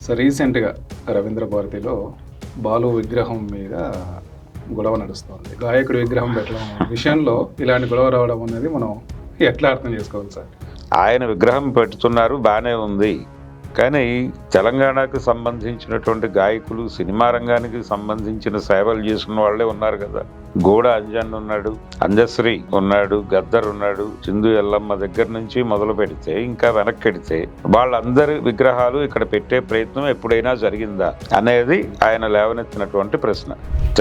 So రీసెంట్గా రవీంద్ర భారతిలో బాలు విగ్రహం మీద గొడవ నడుస్తుంది. గాయకుడి విగ్రహం పెట్టడం విషయంలో ఇలాంటి గొడవ రావడం అనేది మనం ఎట్లా అర్థం చేసుకోవాలి సార్? ఆయన విగ్రహం పెడుతున్నారు, బాగానే ఉంది. కానీ తెలంగాణకు సంబంధించినటువంటి గాయకులు, సినిమా రంగానికి సంబంధించిన సేవలు చేసుకున్న వాళ్ళే ఉన్నారు కదా. గోడ అంజన్ ఉన్నాడు, అందశ్రీ ఉన్నాడు, గద్దర్ ఉన్నాడు, చిందు ఎల్లమ్మ దగ్గర నుంచి మొదలు పెడితే ఇంకా వెనక్కెడితే వాళ్ళందరి విగ్రహాలు ఇక్కడ పెట్టే ప్రయత్నం ఎప్పుడైనా జరిగిందా అనేది ఆయన లేవనెత్తినటువంటి ప్రశ్న.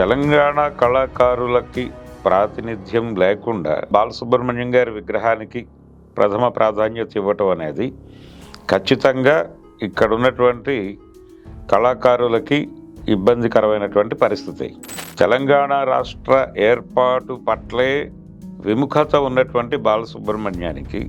తెలంగాణ కళాకారులకి ప్రాతినిధ్యం లేకుండా బాలసుబ్రహ్మణ్యం గారి విగ్రహానికి ప్రథమ ప్రాధాన్యత ఇవ్వటం అనేది ఖచ్చితంగా ఇక్కడ ఉన్నటువంటి కళాకారులకి ఇబ్బందికరమైనటువంటి పరిస్థితి. తెలంగాణ రాష్ట్ర ఏర్పాటు పట్లే విముఖత ఉన్నటువంటి బాలసుబ్రహ్మణ్యానికి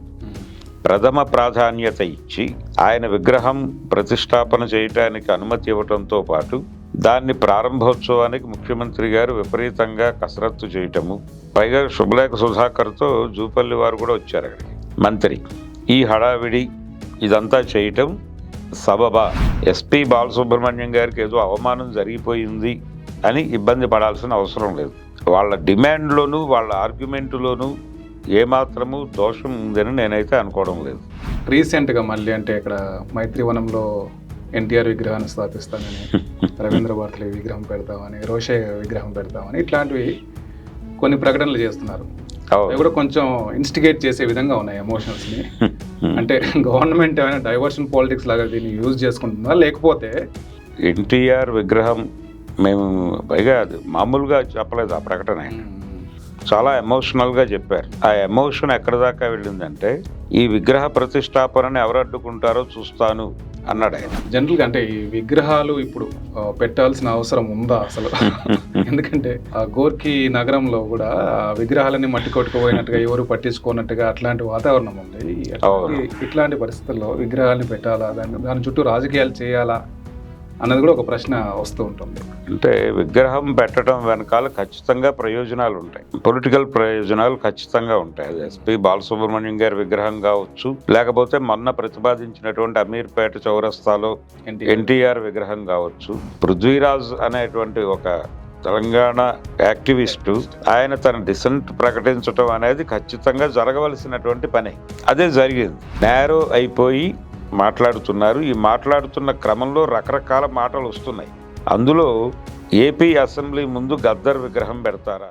ప్రథమ ప్రాధాన్యత ఇచ్చి ఆయన విగ్రహం ప్రతిష్టాపన చేయటానికి అనుమతి ఇవ్వటంతో పాటు దాన్ని ప్రారంభోత్సవానికి ముఖ్యమంత్రి గారు విపరీతంగా కసరత్తు చేయటము, పైగా శుభలేఖ సుధాకర్తో జూపల్లి వారు కూడా వచ్చారు అక్కడికి, మంత్రి. ఈ హడావిడి ఇదంతా చేయటం సబబా? ఎస్పీ బాలసుబ్రహ్మణ్యం గారికి ఏదో అవమానం జరిగిపోయింది అని ఇబ్బంది పడాల్సిన అవసరం లేదు. వాళ్ళ డిమాండ్లోనూ వాళ్ళ ఆర్గ్యుమెంట్లోనూ ఏమాత్రము దోషం ఉందని నేనైతే అనుకోవడం లేదు. రీసెంట్గా మళ్ళీ అంటే ఇక్కడ మైత్రివనంలో ఎన్టీఆర్ విగ్రహాన్ని స్థాపిస్తానని, రవీంద్ర భారతిలో విగ్రహం పెడతామని, రోషే విగ్రహం పెడతామని ఇట్లాంటివి కొన్ని ప్రకటనలు చేస్తున్నారు. అవి కూడా కొంచెం ఇన్స్టిగేట్ చేసే విధంగా ఉన్నాయి ఎమోషన్స్ని. అంటే గవర్నమెంట్ ఏమైనా డైవర్షన్ పాలిటిక్స్ లాగా దీన్ని యూజ్ చేసుకుంటుందా, లేకపోతే ఎన్టీఆర్ విగ్రహం మేము పైగా మామూలుగా చెప్పలేదు, ఆ ప్రకటన చాలా ఎమోషనల్గా చెప్పారు. ఆ ఎమోషన్ ఎక్కడి దాకా వెళ్ళిందంటే ఈ విగ్రహ ప్రతిష్టాపనని ఎవరు అడ్డుకుంటారో చూస్తాను అన్నాడు ఆయన. జనరల్గా అంటే ఈ విగ్రహాలు ఇప్పుడు పెట్టాల్సిన అవసరం ఉందా అసలు? ఎందుకంటే ఆ గోర్ఖీ నగరంలో కూడా విగ్రహాలన్నీ మట్టి కొట్టుకుపోయినట్టుగా, ఎవరు పట్టించుకోనట్టుగా అట్లాంటి వాతావరణం ఉంది. ఇట్లాంటి పరిస్థితుల్లో విగ్రహాలని పెట్టాలా, దాని చుట్టూ రాజకీయాలు చేయాలా అన్నది కూడా ఒక ప్రశ్న వస్తూ ఉంటుంది. అంటే విగ్రహం పెట్టడం వెనకాల ఖచ్చితంగా ప్రయోజనాలు ఉంటాయి, పొలిటికల్ ప్రయోజనాలు ఖచ్చితంగా ఉంటాయి. అది ఎస్పీ బాలసుబ్రహ్మణ్యం గారి విగ్రహం కావచ్చు, లేకపోతే మొన్న ప్రతిపాదించినటువంటి అమీర్పేట చౌరస్తాలో ఎన్టీఆర్ విగ్రహం కావచ్చు. పృథ్వీరాజ్ అనేటువంటి ఒక తెలంగాణ యాక్టివిస్టు ఆయన తన డిసెంట్ ప్రకటించడం అనేది ఖచ్చితంగా జరగవలసినటువంటి పని. అదే జరిగింది. నేరో అయిపోయి మాట్లాడుతున్నారు. ఈ మాట్లాడుతున్న క్రమంలో రకరకాల మాటలు వస్తున్నాయి. అందులో ఏపీ అసెంబ్లీ ముందు గద్దర్ విగ్రహం పెడతారా?